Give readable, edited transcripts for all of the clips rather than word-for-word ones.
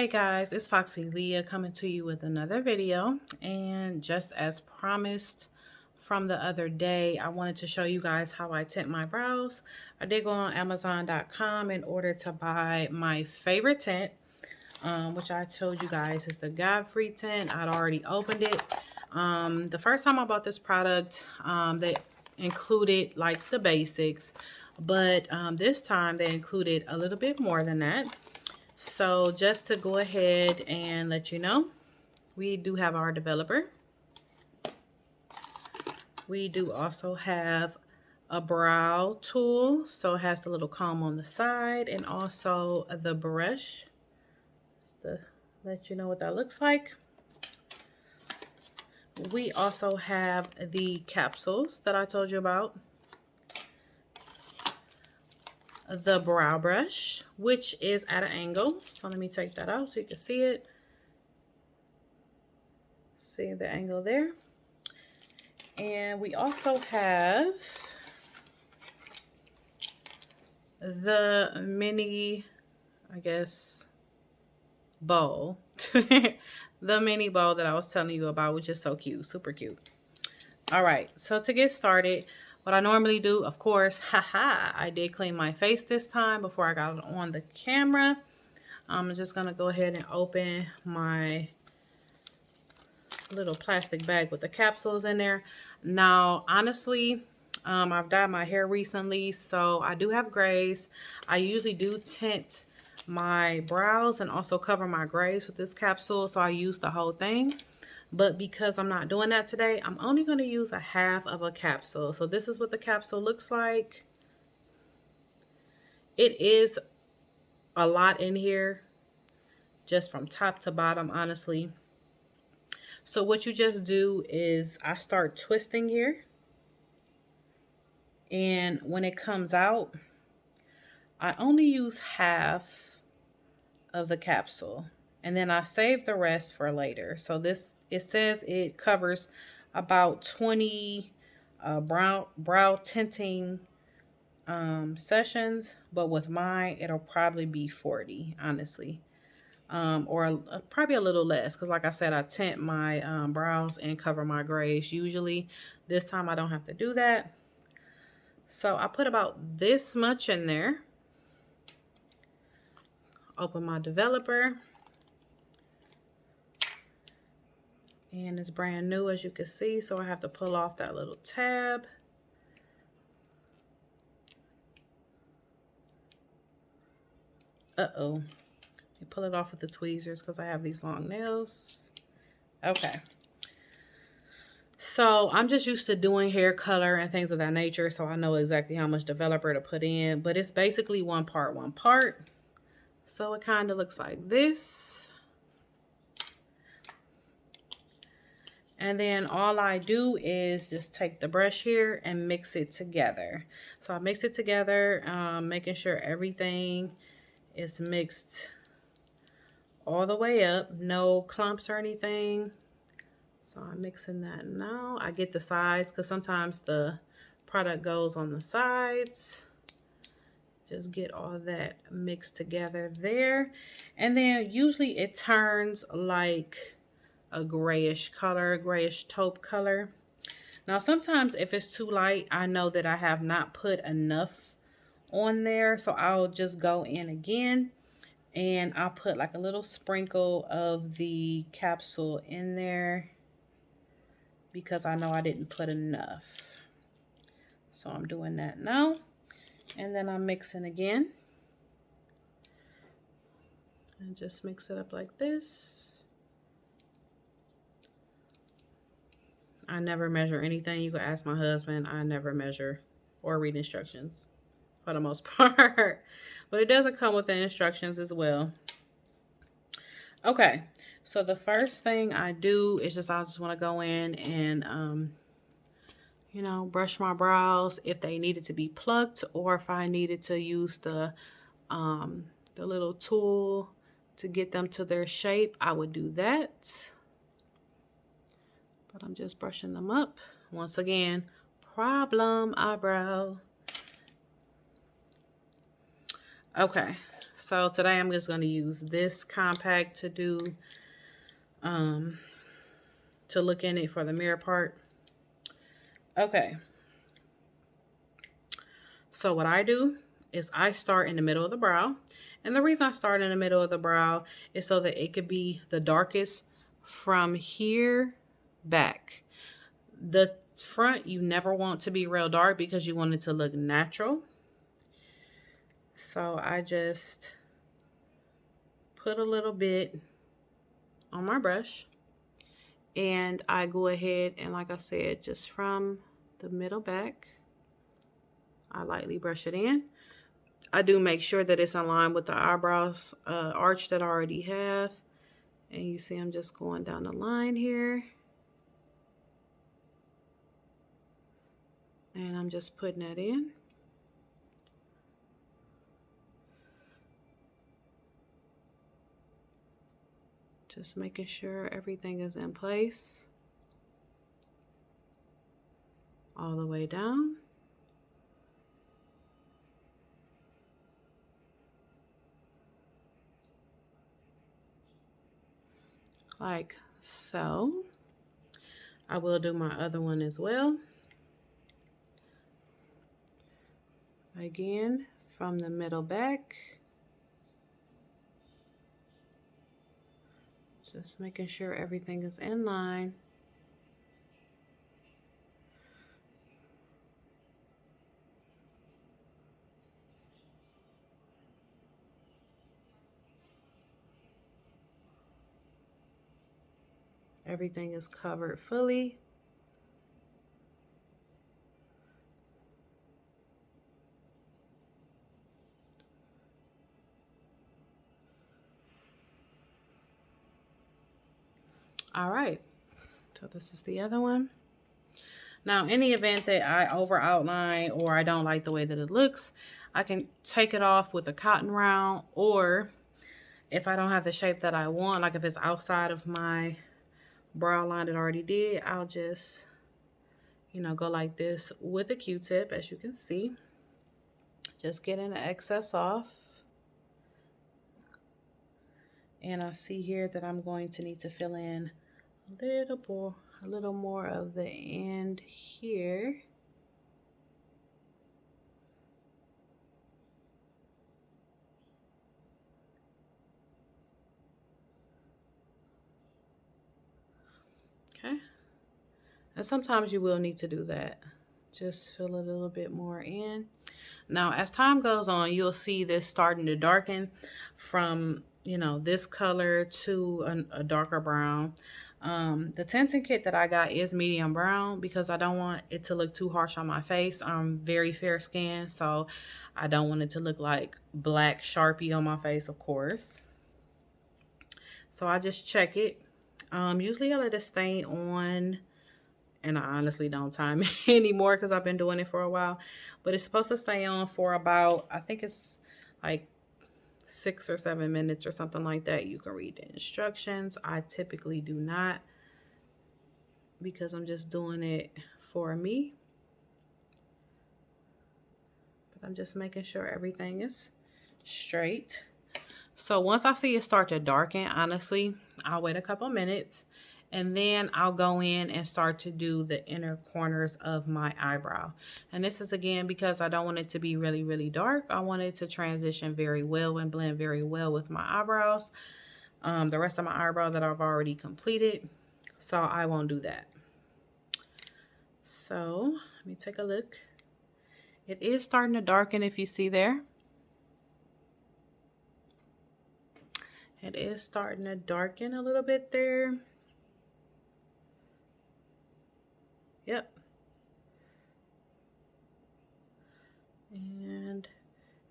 Hey guys, it's FOXYLIA coming to you with another video, and just as promised from the other day, I wanted to show you guys how I tint my brows. I did go on Amazon.com in order to buy my favorite tint, which I told you guys is the Godefroy tint. I'd already opened it. The first time I bought this product, they included like the basics, but this time they included a little bit more than that. So just to go ahead and let you know, we do have our developer. We do also have a brow tool. So it has the little comb on the side and also the brush. Just to let you know what that looks like. We also have the capsules that I told you about. The brow brush, which is at an angle. So let me take that out so you can see it. See the angle there. And we also have the mini, I guess, bowl. The mini bowl that I was telling you about, which is so cute, super cute. All right, so to get started, what I normally do, of course, I did clean my face this time before I got it on the camera. I'm just gonna go ahead and open my little plastic bag with the capsules in there. Now, honestly, I've dyed my hair recently, so I do have grays. I usually do tint my brows and also cover my grays with this capsule, so I use the whole thing. But because I'm not doing that today, I'm only going to use a half of a capsule. So this is what the capsule looks like. It is a lot in here, just from top to bottom, honestly. So what you just do is I start twisting here. And when it comes out, I only use half of the capsule. And then I save the rest for later. So this, it says it covers about 20 brow tinting sessions. But with mine, it'll probably be 40, honestly. Or probably a little less, because like I said, I tint my brows and cover my grays usually. This time I don't have to do that. So I put about this much in there. Open my developer. And it's brand new, as you can see, so I have to pull off that little tab. Uh-oh. You pull it off with the tweezers because I have these long nails. Okay. So I'm just used to doing hair color and things of that nature, so I know exactly how much developer to put in. But it's basically one part, one part. So it kind of looks like this. And then all I do is just take the brush here and mix it together. So I mix it together, making sure everything is mixed all the way up. No clumps or anything. So I'm mixing that now. I get the sides because sometimes the product goes on the sides. Just get all that mixed together there. And then usually it turns like a grayish color, grayish taupe color. Now sometimes if it's too light, I know that I have not put enough on there, so I'll just go in again and I'll put like a little sprinkle of the capsule in there because I know I didn't put enough. So I'm doing that now, and then I'm mixing again and just mix it up like this. I never measure anything. You can ask my husband. I never measure or read instructions for the most part. But it doesn't come with the instructions as well. Okay, so the first thing I do is I just want to go in and, you know, brush my brows if they needed to be plucked, or if I needed to use the little tool to get them to their shape, I would do that. But I'm just brushing them up. Once again, problem eyebrow. Okay, So today I'm just going to use this compact to do, to look in it for the mirror part. Okay. So what I do is I start in the middle of the brow. And the reason I start in the middle of the brow is so that it could be the darkest from here back. The front you never want to be real dark because you want it to look natural. So I just put a little bit on my brush and I go ahead and, like I said, just from the middle back, I lightly brush it in. I do make sure that it's in line with the eyebrows arch that I already have. And you see I'm just going down the line here. And I'm just putting that in. Just making sure everything is in place. All the way down. Like so. I will do my other one as well. Again, from the middle back. Just making sure everything is in line. Everything is covered fully. All right, so this is the other one. Now, in the event that I over outline or I don't like the way that it looks, I can take it off with a cotton round, or if I don't have the shape that I want, like if it's outside of my brow line that I already did, I'll just, go like this with a Q-tip, as you can see. Just getting the excess off. And I see here that I'm going to need to fill in a little more of the end here. Okay. And sometimes you will need to do that. Just fill a little bit more in. Now, as time goes on, you'll see this starting to darken from, this color to a darker brown. The tinting kit that I got is medium brown because I don't want it to look too harsh on my face. I'm very fair skinned, so I don't want it to look like black Sharpie on my face, of course. So I just check it. Usually I let it stay on, and I honestly don't time it anymore because I've been doing it for a while. But it's supposed to stay on for about, I think it's like 6 or 7 minutes or something like that. You can read the instructions. I typically do not because I'm just doing it for me. But I'm just making sure everything is straight. So once I see it start to darken, honestly, I'll wait a couple minutes and then I'll go in and start to do the inner corners of my eyebrow. And this is again because I don't want it to be really, really dark. I want it to transition very well and blend very well with my eyebrows. The rest of my eyebrow that I've already completed. So I won't do that. So let me take a look. It is starting to darken if you see there. It is starting to darken a little bit there. Yep. And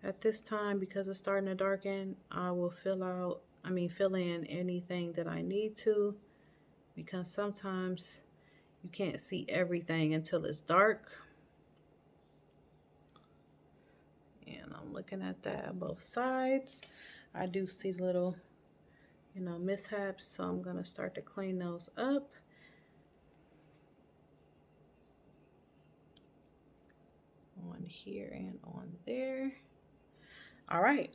at this time, because it's starting to darken, I will fill in anything that I need to, because sometimes you can't see everything until it's dark. And I'm looking at that on both sides. I do see little, mishaps, so I'm gonna start to clean those up. On here and on there. All right,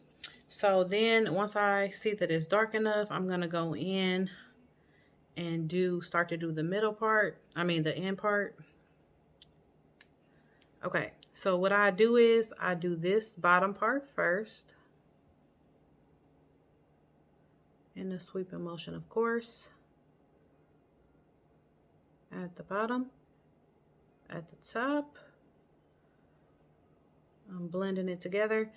So then once I see that it's dark enough, I'm gonna go in and start to do the middle part. I mean the end part. Okay, so what I do is I do this bottom part first. In the sweeping motion, of course. At the bottom, at the top. I'm blending it together,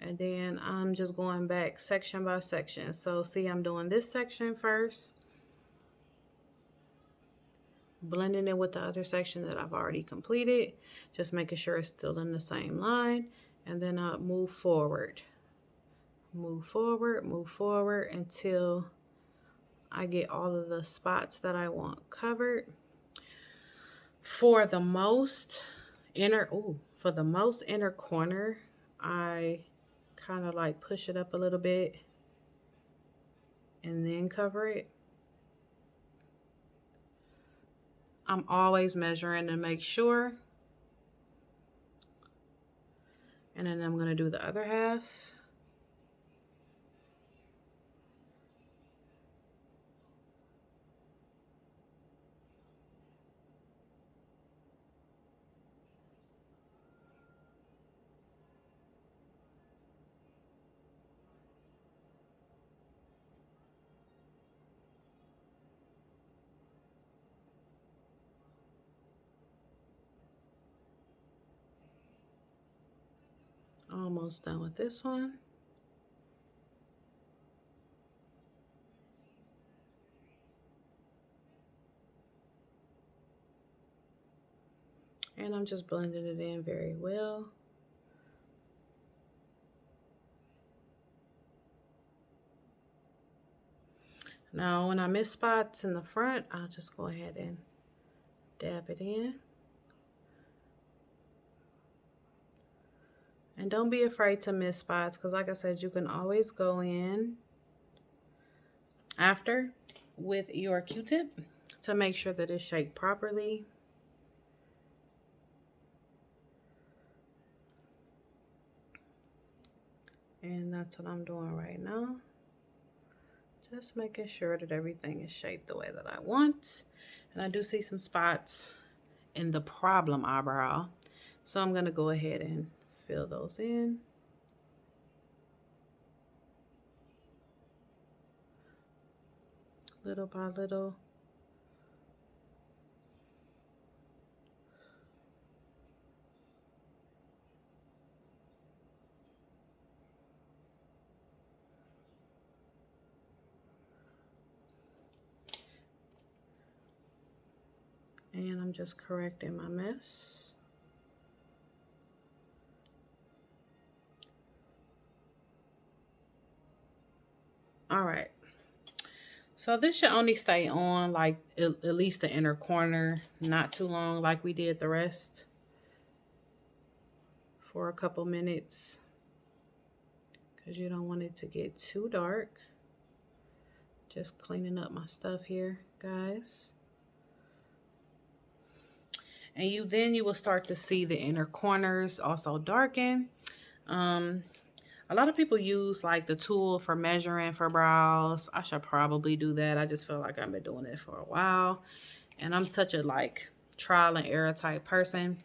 and then I'm just going back section by section. So see, I'm doing this section first, blending it with the other section that I've already completed, just making sure it's still in the same line, and then I'll move forward until I get all of the spots that I want covered. For the most inner corner, I kind of like push it up a little bit and then cover it. I'm always measuring to make sure. And then I'm going to do the other half. Almost done with this one. And I'm just blending it in very well. Now, when I miss spots in the front, I'll just go ahead and dab it in. And don't be afraid to miss spots, because like I said, you can always go in after with your Q-tip to make sure that it's shaped properly. And that's what I'm doing right now. Just making sure that everything is shaped the way that I want. And I do see some spots in the problem eyebrow, so I'm gonna go ahead and fill those in. Little by little. And I'm just correcting my mess. All right. So this should only stay on like at least the inner corner, not too long like we did the rest, for a couple minutes, because you don't want it to get too dark. Just cleaning up my stuff here, guys. And you will start to see the inner corners also darken. A lot of people use like the tool for measuring for brows. I should probably do that. I just feel like I've been doing it for a while, and I'm such a like trial and error type person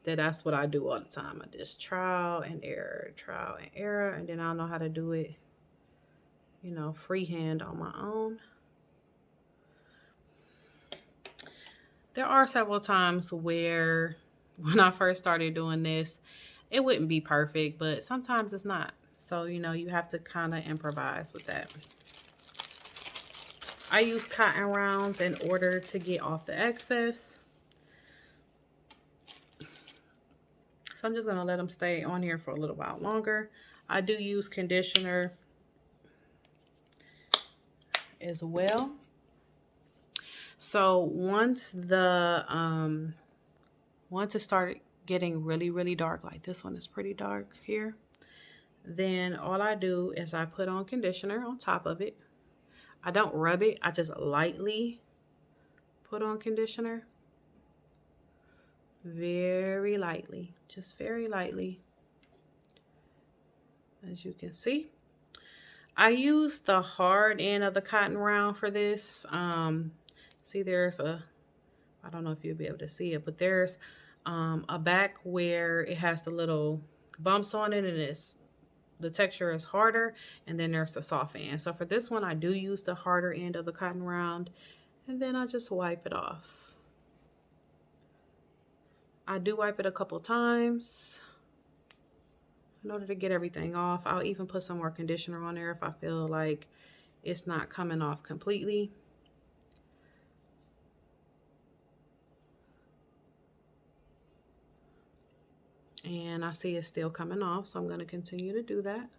that that's what I do all the time. I just trial and error, and then I'll know how to do it, you know, freehand on my own. There are several times where when I first started doing this, it wouldn't be perfect, but sometimes it's not. So, you know, you have to kind of improvise with that. I use cotton rounds in order to get off the excess. So I'm just going to let them stay on here for a little while longer. I do use conditioner as well. So once it started getting really dark, like this one is pretty dark here, then all I do is I put on conditioner on top of it. I don't rub it, I just lightly put on conditioner. Very lightly, just very lightly. as you can see. I use the hard end of the cotton round for this. See, there's a, I don't know if you'll be able to see it, but there's a back where it has the little bumps on it, and the texture is harder, and then there's the soft end. So for this one, I do use the harder end of the cotton round, and then I just wipe it off. I do wipe it a couple times in order to get everything off. I'll even put some more conditioner on there if I feel like it's not coming off completely. And I see it's still coming off, so I'm going to continue to do that.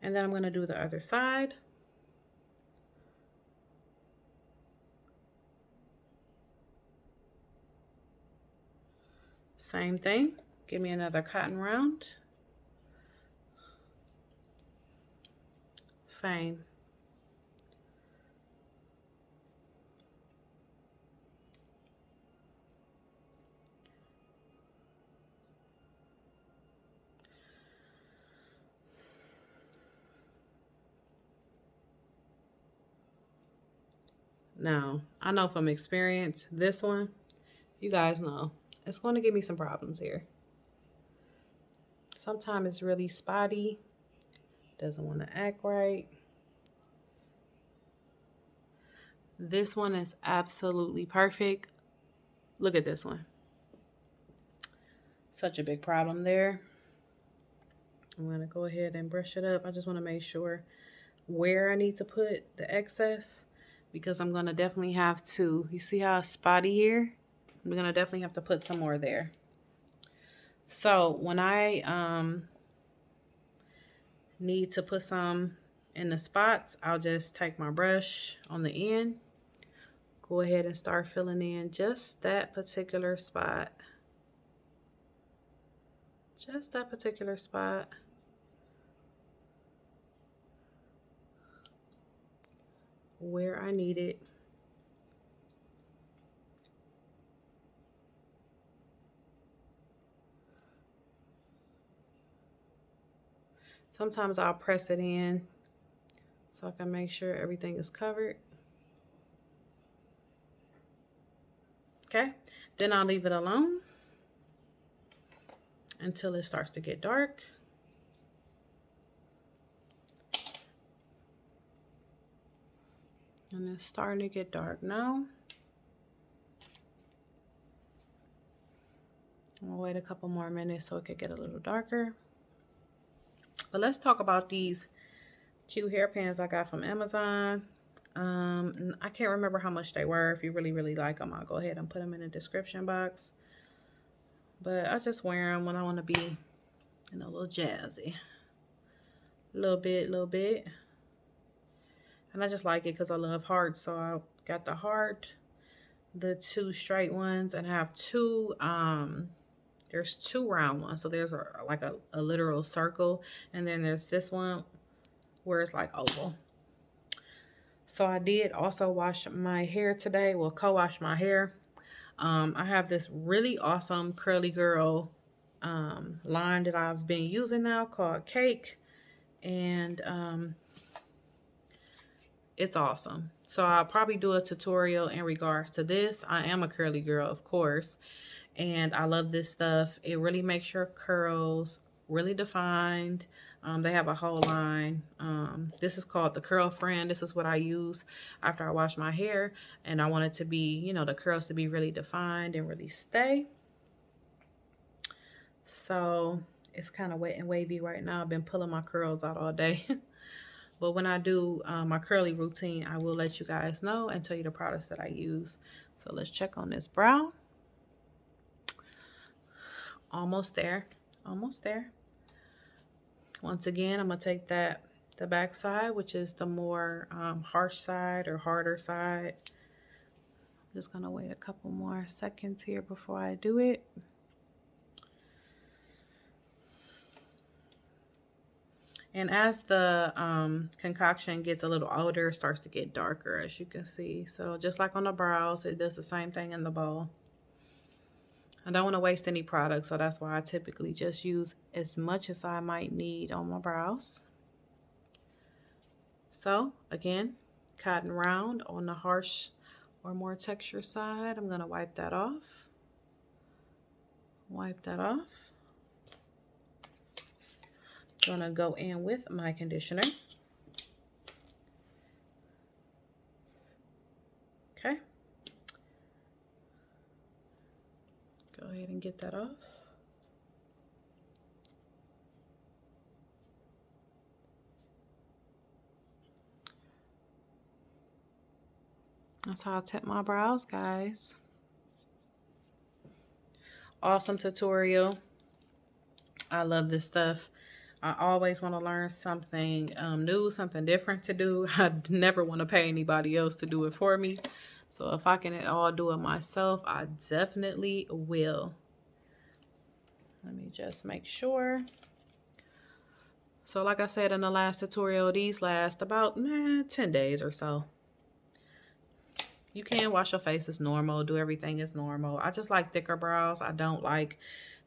And then I'm going to do the other side. Same thing. Give me another cotton round. Same. Now, I know from experience, this one, you guys know, it's going to give me some problems here. Sometimes it's really spotty, doesn't want to act right. This one is absolutely perfect. Look at this one. Such a big problem there. I'm going to go ahead and brush it up. I just want to make sure where I need to put the excess, because I'm going to definitely have to, you see how it's spotty here? I'm going to definitely have to put some more there. So when I need to put some in the spots, I'll just take my brush on the end, go ahead and start filling in just that particular spot. Just that particular spot. Where I need it. Sometimes I'll press it in so I can make sure everything is covered. Okay, then I'll leave it alone until it starts to get dark. And it's starting to get dark now. I'm gonna wait a couple more minutes so it could get a little darker. But let's talk about these cute hairpins I got from Amazon. I can't remember how much they were. If you really like them, I'll go ahead and put them in the description box. But I just wear them when I want to be, you know, a little jazzy. A little bit. And I just like it because I love hearts. So I got the heart, the two straight ones, and I have two, there's two round ones. So there's like a literal circle. And then there's this one where it's like oval. So I did also wash my hair today. Well, co-wash my hair. I have this really awesome curly girl line that I've been using now called Cake. And it's awesome. So I'll probably do a tutorial in regards to this. I am a curly girl, of course, and I love this stuff. It really makes your curls really defined. They have a whole line. This is called the Curl Friend. This is what I use after I wash my hair, and I want it to be, you know, the curls to be really defined and really stay. So it's kind of wet and wavy right now. I've been pulling my curls out all day. But when I do my curly routine, I will let you guys know and tell you the products that I use. So let's check on this brow. Almost there. Almost there. Once again, I'm going to take the back side, which is the more harsh side or harder side. I'm just going to wait a couple more seconds here before I do it. And as the concoction gets a little older, it starts to get darker, as you can see. So just like on the brows, it does the same thing in the bowl. I don't want to waste any product, so that's why I typically just use as much as I might need on my brows. So again, cotton round on the harsh or more texture side. I'm going to wipe that off. Wipe that off. Gonna go in with my conditioner. Okay. Go ahead and get that off. That's how I tint my brows, guys. Awesome tutorial. I love this stuff. I always want to learn something new, something different to do. I never want to pay anybody else to do it for me. So if I can all do it myself, I definitely will. Let me just make sure. So like I said in the last tutorial, these last about 10 days or so. You can wash your face as normal, do everything as normal. I just like thicker brows. I don't like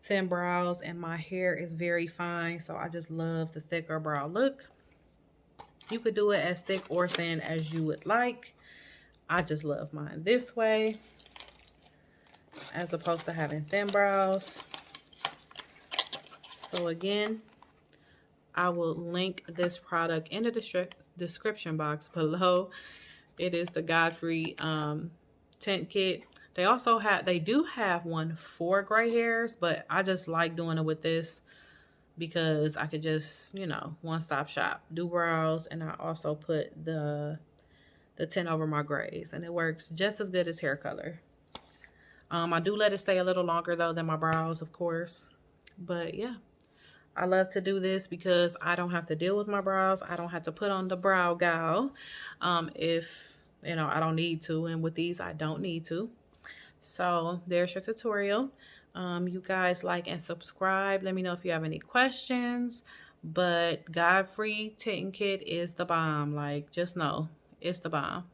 thin brows, and my hair is very fine, so I just love the thicker brow look. You could do it as thick or thin as you would like. I just love mine this way, as opposed to having thin brows. So again, I will link this product in the description box below. It is the Godefroy tint kit. They do have one for gray hairs, but I just like doing it with this because I could just, you know, one-stop shop, do brows, and I also put the tint over my grays, and it works just as good as hair color. I do let it stay a little longer though than my brows, of course, but yeah. I love to do this because I don't have to deal with my brows. I don't have to put on the brow gel if, you know, I don't need to. And with these, I don't need to. So there's your tutorial. You guys like and subscribe. Let me know if you have any questions. But Godefroy Tint Kit is the bomb. Like, just know, it's the bomb.